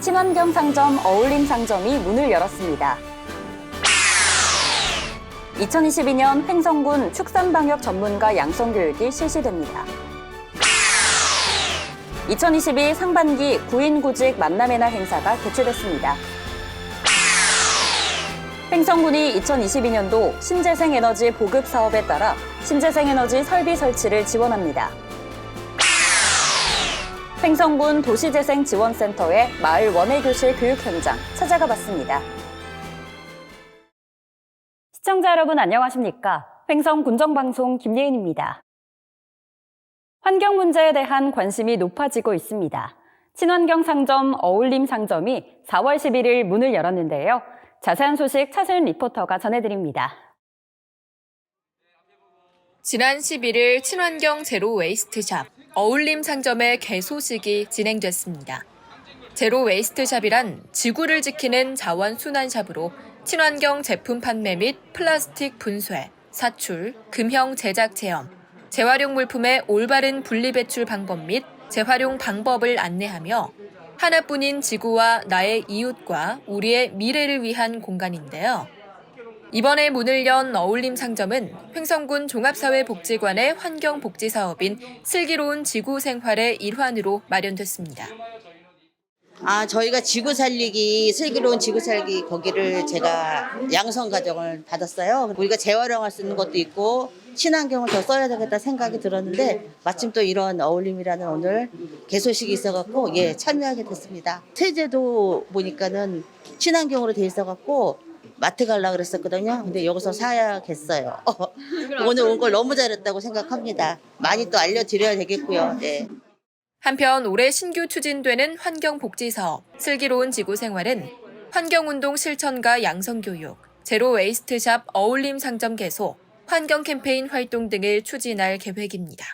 친환경 상점 어울림 상점이 문을 열었습니다. 2022년 횡성군 축산방역 전문가 양성교육이 실시됩니다. 2022 상반기 구인구직 만남의 날 행사가 개최됐습니다. 횡성군이 2022년도 신재생에너지 보급 사업에 따라 신재생에너지 설비 설치를 지원합니다. 횡성군 도시재생지원센터의 마을 원예교실 교육 현장 찾아가 봤습니다. 시청자 여러분 안녕하십니까? 횡성 군정방송 김예은입니다. 환경 문제에 대한 관심이 높아지고 있습니다. 친환경 상점 어울림 상점이 4월 11일 문을 열었는데요. 자세한 소식 차세윤 리포터가 전해드립니다. 지난 11일 친환경 제로 웨이스트샵 어울림 상점의 개소식이 진행됐습니다. 제로 웨이스트샵이란 지구를 지키는 자원순환샵으로 친환경 제품 판매 및 플라스틱 분쇄, 사출, 금형 제작 체험, 재활용 물품의 올바른 분리배출 방법 및 재활용 방법을 안내하며 하나뿐인 지구와 나의 이웃과 우리의 미래를 위한 공간인데요. 이번에 문을 연 어울림 상점은 횡성군 종합사회복지관의 환경복지사업인 슬기로운 지구 생활의 일환으로 마련됐습니다. 저희가 지구 살리기, 슬기로운 지구 살기 거기를 제가 양성 과정을 받았어요. 우리가 재활용할 수 있는 것도 있고 친환경을 더 써야 되겠다 생각이 들었는데 마침 또 이런 어울림이라는 오늘 개소식이 있어갖고 참여하게 됐습니다. 세제도 보니까는 친환경으로 돼 있어갖고 마트 가려고 그랬었거든요. 근데 여기서 사야겠어요. 오늘 온 걸 너무 잘했다고 생각합니다. 많이 또 알려드려야 되겠고요. 네. 한편 올해 신규 추진되는 환경복지사업 슬기로운 지구생활은 환경운동 실천과 양성교육, 제로 웨이스트샵 어울림 상점 개소, 환경 캠페인 활동 등을 추진할 계획입니다.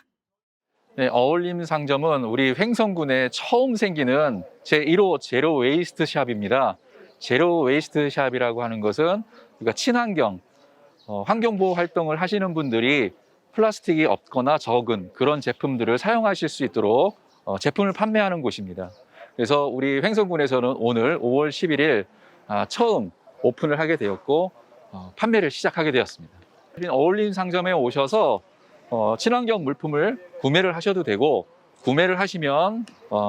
네, 어울림 상점은 우리 횡성군에 처음 생기는 제1호 제로 웨이스트 샵입니다. 제로 웨이스트 샵이라고 하는 것은 우리가 친환경, 환경보호 활동을 하시는 분들이 플라스틱이 없거나 적은 그런 제품들을 사용하실 수 있도록 제품을 판매하는 곳입니다. 그래서 우리 횡성군에서는 오늘 5월 11일 처음 오픈을 하게 되었고 판매를 시작하게 되었습니다. 어울림 상점에 오셔서 친환경 물품을 구매를 하셔도 되고 구매를 하시면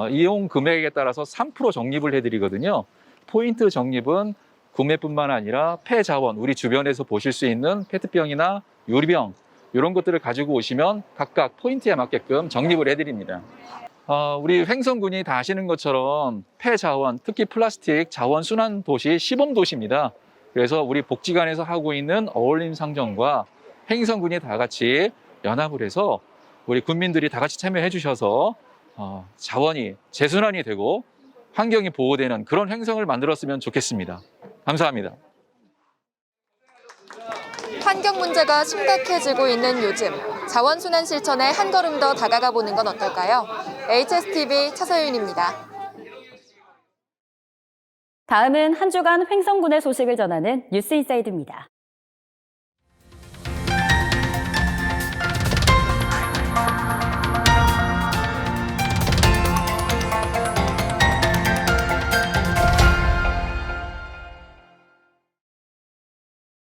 이용 금액에 따라서 3% 적립을 해드리거든요. 포인트 적립은 구매뿐만 아니라 폐자원, 우리 주변에서 보실 수 있는 페트병이나 유리병 이런 것들을 가지고 오시면 각각 포인트에 맞게끔 적립을 해드립니다. 우리 횡성군이 다 아시는 것처럼 폐자원, 특히 플라스틱 자원순환 도시, 시범도시입니다. 그래서 우리 복지관에서 하고 있는 어울림 상점과 횡성군이 다 같이 연합을 해서 우리 군민들이 다 같이 참여해 주셔서 자원이 재순환이 되고 환경이 보호되는 그런 횡성을 만들었으면 좋겠습니다. 감사합니다. 환경 문제가 심각해지고 있는 요즘, 자원순환 실천에 한 걸음 더 다가가 보는 건 어떨까요? HSTV 차서윤입니다. 다음은 한 주간 횡성군의 소식을 전하는 뉴스인사이드입니다.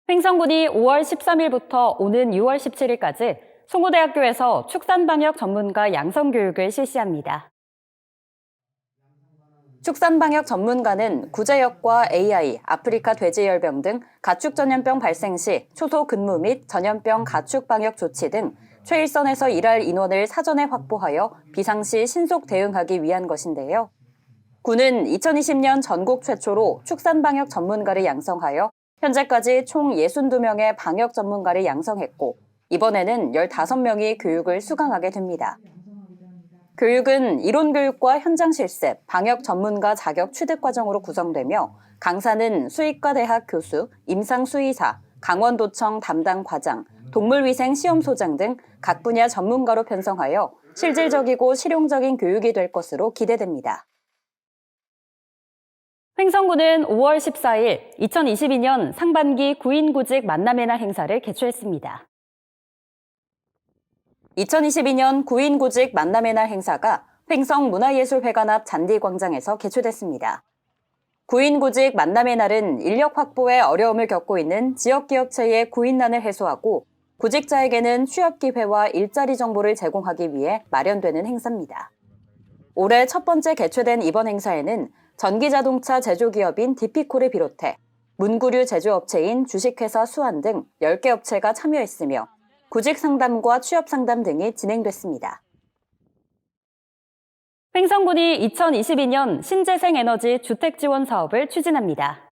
횡성군이 5월 13일부터 오는 6월 17일까지 송호대학교에서 축산방역 전문가 양성교육을 실시합니다. 축산방역 전문가는 구제역과 AI, 아프리카 돼지열병 등 가축 전염병 발생 시 초소 근무 및 전염병 가축 방역 조치 등 최일선에서 일할 인원을 사전에 확보하여 비상시 신속 대응하기 위한 것인데요. 군은 2020년 전국 최초로 축산방역 전문가를 양성하여 현재까지 총 62명의 방역 전문가를 양성했고 이번에는 15명이 교육을 수강하게 됩니다. 교육은 이론교육과 현장 실습, 방역 전문가 자격 취득 과정으로 구성되며 강사는 수의과대학 교수, 임상수의사, 강원도청 담당 과장, 동물위생 시험소장 등 각 분야 전문가로 편성하여 실질적이고 실용적인 교육이 될 것으로 기대됩니다. 횡성군은 5월 14일 2022년 상반기 구인구직 만남의 날 행사를 개최했습니다. 2022년 구인구직 만남의 날 행사가 횡성문화예술회관 앞 잔디광장에서 개최됐습니다. 구인구직 만남의 날은 인력 확보에 어려움을 겪고 있는 지역기업체의 구인난을 해소하고 구직자에게는 취업기회와 일자리 정보를 제공하기 위해 마련되는 행사입니다. 올해 첫 번째 개최된 이번 행사에는 전기자동차 제조기업인 디피코를 비롯해 문구류 제조업체인 주식회사 수완 등 10개 업체가 참여했으며 구직상담과 취업상담 등이 진행됐습니다. 횡성군이 2022년 신재생에너지 주택지원 사업을 추진합니다.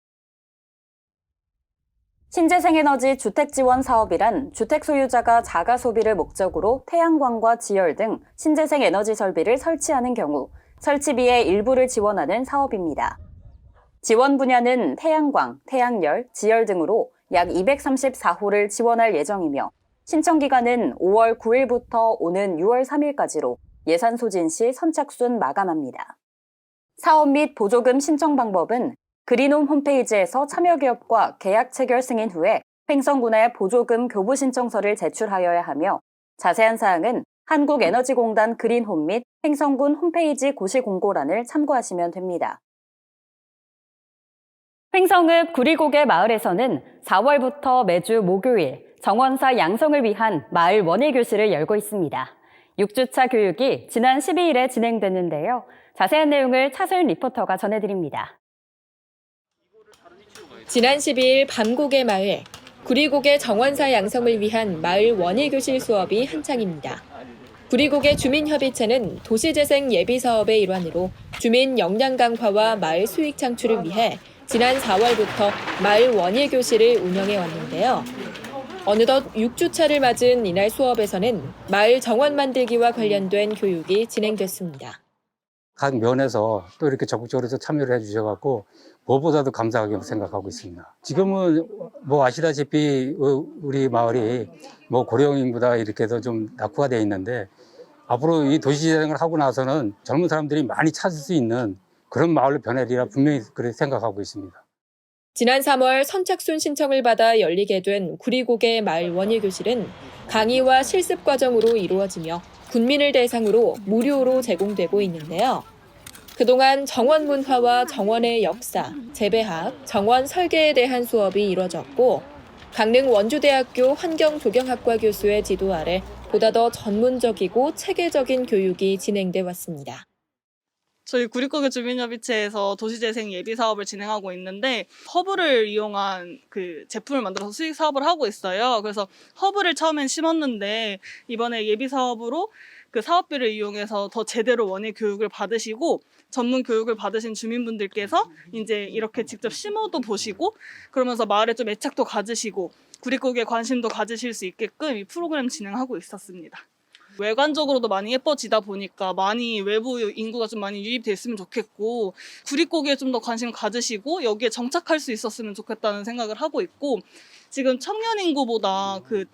신재생에너지 주택지원 사업이란 주택 소유자가 자가 소비를 목적으로 태양광과 지열 등 신재생에너지 설비를 설치하는 경우 설치비의 일부를 지원하는 사업입니다. 지원 분야는 태양광, 태양열, 지열 등으로 약 234호를 지원할 예정이며 신청 기간은 5월 9일부터 오는 6월 3일까지로 예산 소진 시 선착순 마감합니다. 사업 및 보조금 신청 방법은 그린홈 홈페이지에서 참여기업과 계약 체결 승인 후에 횡성군에 보조금 교부 신청서를 제출하여야 하며 자세한 사항은 한국에너지공단 그린홈 및 횡성군 홈페이지 고시공고란을 참고하시면 됩니다. 횡성읍 구리고개 마을에서는 4월부터 매주 목요일 정원사 양성을 위한 마을 원예교실을 열고 있습니다. 6주차 교육이 지난 12일에 진행됐는데요. 자세한 내용을 차소연 리포터가 전해드립니다. 지난 12일 밤고개 마을, 구리고개 정원사 양성을 위한 마을 원예교실 수업이 한창입니다. 구리고개 주민협의체는 도시재생 예비사업의 일환으로 주민 역량 강화와 마을 수익 창출을 위해 지난 4월부터 마을 원예교실을 운영해 왔는데요. 어느덧 6주차를 맞은 이날 수업에서는 마을 정원 만들기와 관련된 교육이 진행됐습니다. 각 면에서 또 이렇게 적극적으로 참여를 해주셔서 무엇보다도 감사하게 생각하고 있습니다. 지금은 뭐 아시다시피 우리 마을이 뭐 고령 인구다 이렇게 해서 좀 낙후가 되어 있는데 앞으로 이 도시재생을 하고 나서는 젊은 사람들이 많이 찾을 수 있는 그런 마을로 변하리라 분명히 그렇게 생각하고 있습니다. 지난 3월 선착순 신청을 받아 열리게 된 구리고개 마을 원예교실은 강의와 실습 과정으로 이루어지며 군민을 대상으로 무료로 제공되고 있는데요. 그동안 정원 문화와 정원의 역사, 재배학, 정원 설계에 대한 수업이 이뤄졌고 강릉 원주대학교 환경조경학과 교수의 지도 아래 보다 더 전문적이고 체계적인 교육이 진행돼 왔습니다. 저희 구리고개 주민협의체에서 도시재생 예비사업을 진행하고 있는데 허브를 이용한 그 제품을 만들어서 수익 사업을 하고 있어요. 그래서 허브를 처음엔 심었는데 이번에 예비사업으로 그 사업비를 이용해서 더 제대로 원예 교육을 받으시고 전문 교육을 받으신 주민분들께서 이제 이렇게 직접 심어도 보시고 그러면서 마을에 좀 애착도 가지시고 구리고개에 관심도 가지실 수 있게끔 이 프로그램 진행하고 있었습니다. 외관적으로도 많이 예뻐지다 보니까 많이 외부 인구가 좀 많이 유입돼 있으면 좋겠고 구리고개에 좀 더 관심 가지시고 여기에 정착할 수 있었으면 좋겠다는 생각을 하고 있고 지금 청년 인구보다 그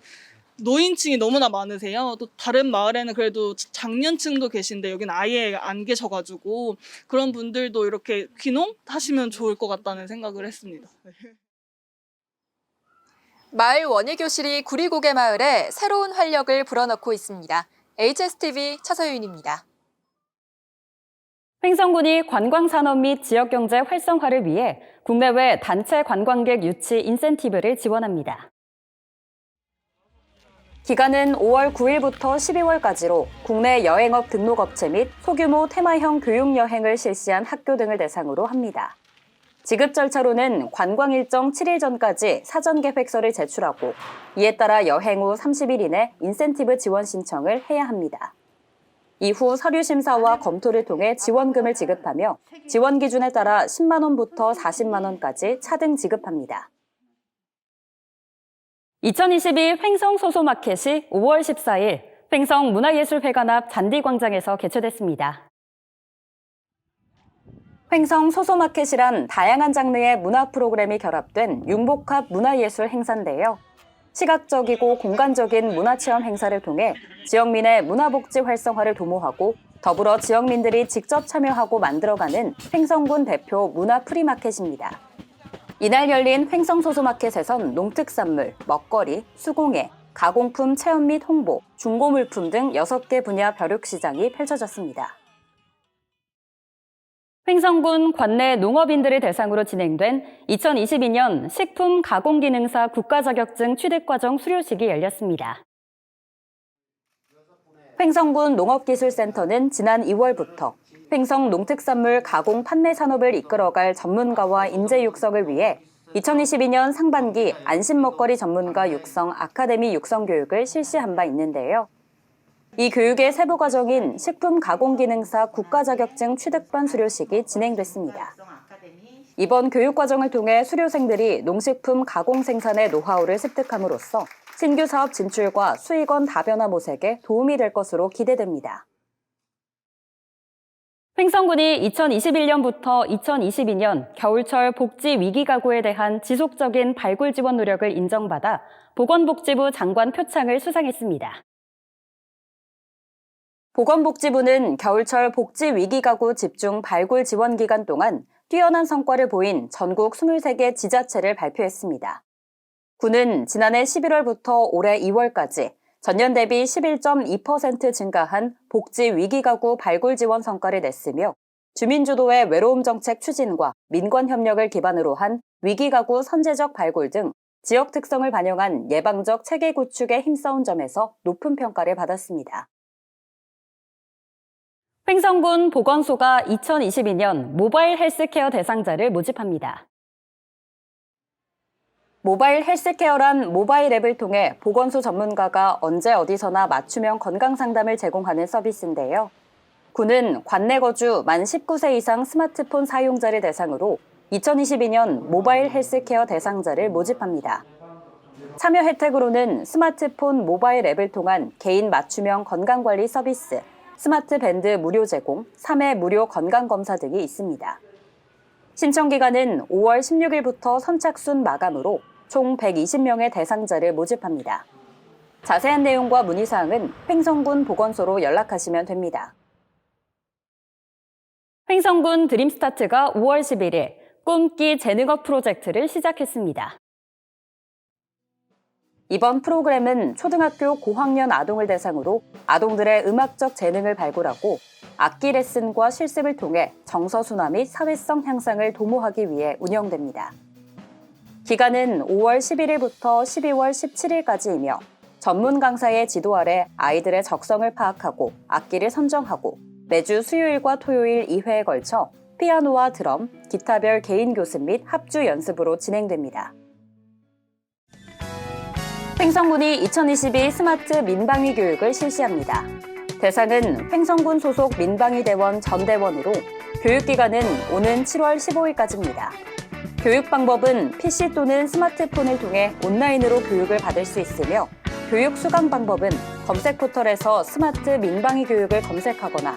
노인층이 너무나 많으세요. 또 다른 마을에는 그래도 장년층도 계신데 여기는 아예 안 계셔가지고 그런 분들도 이렇게 귀농하시면 좋을 것 같다는 생각을 했습니다. 마을 원예교실이 구리고개 마을에 새로운 활력을 불어넣고 있습니다. HSTV 차서윤입니다. 횡성군이 관광산업 및 지역경제 활성화를 위해 국내외 단체 관광객 유치 인센티브를 지원합니다. 기간은 5월 9일부터 12월까지로 국내 여행업 등록업체 및 소규모 테마형 교육여행을 실시한 학교 등을 대상으로 합니다. 지급 절차로는 관광 일정 7일 전까지 사전 계획서를 제출하고 이에 따라 여행 후 30일 이내 인센티브 지원 신청을 해야 합니다. 이후 서류 심사와 검토를 통해 지원금을 지급하며 지원 기준에 따라 10만 원부터 40만 원까지 차등 지급합니다. 2022 횡성 소소마켓이 5월 14일 횡성 문화예술회관 앞 잔디광장에서 개최됐습니다. 횡성 소소마켓이란 다양한 장르의 문화 프로그램이 결합된 융복합 문화예술 행사인데요. 시각적이고 공간적인 문화체험 행사를 통해 지역민의 문화복지 활성화를 도모하고 더불어 지역민들이 직접 참여하고 만들어가는 횡성군 대표 문화 프리마켓입니다. 이날 열린 횡성 소소마켓에선 농특산물, 먹거리, 수공예, 가공품 체험 및 홍보, 중고물품 등 6개 분야 벼룩시장이 펼쳐졌습니다. 횡성군 관내 농업인들을 대상으로 진행된 2022년 식품 가공기능사 국가자격증 취득과정 수료식이 열렸습니다. 횡성군 농업기술센터는 지난 2월부터 횡성 농특산물 가공 판매 산업을 이끌어갈 전문가와 인재 육성을 위해 2022년 상반기 안심먹거리 전문가 육성 아카데미 육성 교육을 실시한 바 있는데요. 이 교육의 세부 과정인 식품가공기능사 국가자격증 취득반 수료식이 진행됐습니다. 이번 교육 과정을 통해 수료생들이 농식품 가공 생산의 노하우를 습득함으로써 신규 사업 진출과 수익원 다변화 모색에 도움이 될 것으로 기대됩니다. 횡성군이 2021년부터 2022년 겨울철 복지 위기 가구에 대한 지속적인 발굴 지원 노력을 인정받아 보건복지부 장관 표창을 수상했습니다. 보건복지부는 겨울철 복지 위기 가구 집중 발굴 지원 기간 동안 뛰어난 성과를 보인 전국 23개 지자체를 발표했습니다. 군은 지난해 11월부터 올해 2월까지 전년 대비 11.2% 증가한 복지 위기 가구 발굴 지원 성과를 냈으며 주민주도의 외로움 정책 추진과 민관 협력을 기반으로 한 위기 가구 선제적 발굴 등 지역 특성을 반영한 예방적 체계 구축에 힘써온 점에서 높은 평가를 받았습니다. 횡성군 보건소가 2022년 모바일 헬스케어 대상자를 모집합니다. 모바일 헬스케어란 모바일 앱을 통해 보건소 전문가가 언제 어디서나 맞춤형 건강 상담을 제공하는 서비스인데요. 군은 관내 거주 만 19세 이상 스마트폰 사용자를 대상으로 2022년 모바일 헬스케어 대상자를 모집합니다. 참여 혜택으로는 스마트폰 모바일 앱을 통한 개인 맞춤형 건강관리 서비스, 스마트 밴드 무료 제공, 3회 무료 건강검사 등이 있습니다. 신청 기간은 5월 16일부터 선착순 마감으로 총 120명의 대상자를 모집합니다. 자세한 내용과 문의사항은 횡성군 보건소로 연락하시면 됩니다. 횡성군 드림스타트가 5월 11일 꿈기 재능업 프로젝트를 시작했습니다. 이번 프로그램은 초등학교 고학년 아동을 대상으로 아동들의 음악적 재능을 발굴하고 악기 레슨과 실습을 통해 정서순화 및 사회성 향상을 도모하기 위해 운영됩니다. 기간은 5월 11일부터 12월 17일까지이며 전문 강사의 지도 아래 아이들의 적성을 파악하고 악기를 선정하고 매주 수요일과 토요일 2회에 걸쳐 피아노와 드럼, 기타별 개인 교습 및 합주 연습으로 진행됩니다. 횡성군이 2022 스마트 민방위 교육을 실시합니다. 대상은 횡성군 소속 민방위대원 전대원으로 교육기간은 오는 7월 15일까지입니다. 교육 방법은 PC 또는 스마트폰을 통해 온라인으로 교육을 받을 수 있으며 교육 수강 방법은 검색 포털에서 스마트 민방위 교육을 검색하거나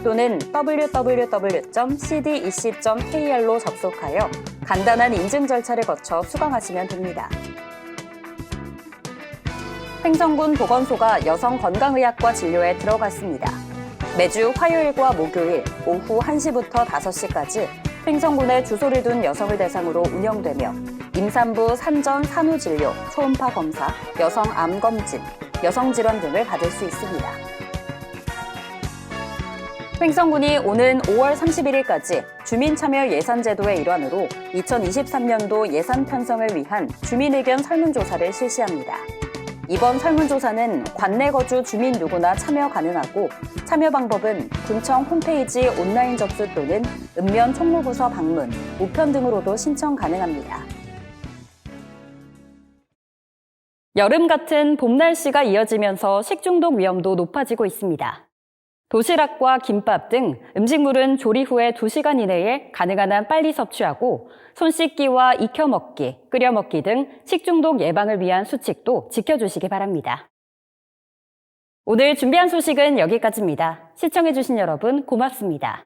또는 www.cdec.kr로 접속하여 간단한 인증 절차를 거쳐 수강하시면 됩니다. 횡성군 보건소가 여성 건강의학과 진료에 들어갔습니다. 매주 화요일과 목요일 오후 1시부터 5시까지 횡성군에 주소를 둔 여성을 대상으로 운영되며 임산부 산전 산후 진료, 초음파 검사, 여성 암 검진, 여성 질환 등을 받을 수 있습니다. 횡성군이 오는 5월 31일까지 주민참여 예산제도의 일환으로 2023년도 예산 편성을 위한 주민의견 설문조사를 실시합니다. 이번 설문조사는 관내 거주 주민 누구나 참여 가능하고 참여 방법은 군청 홈페이지 온라인 접수 또는 읍면 총무부서 방문, 우편 등으로도 신청 가능합니다. 여름 같은 봄 날씨가 이어지면서 식중독 위험도 높아지고 있습니다. 도시락과 김밥 등 음식물은 조리 후에 2시간 이내에 가능한 한 빨리 섭취하고 손 씻기와 익혀 먹기, 끓여 먹기 등 식중독 예방을 위한 수칙도 지켜주시기 바랍니다. 오늘 준비한 소식은 여기까지입니다. 시청해주신 여러분 고맙습니다.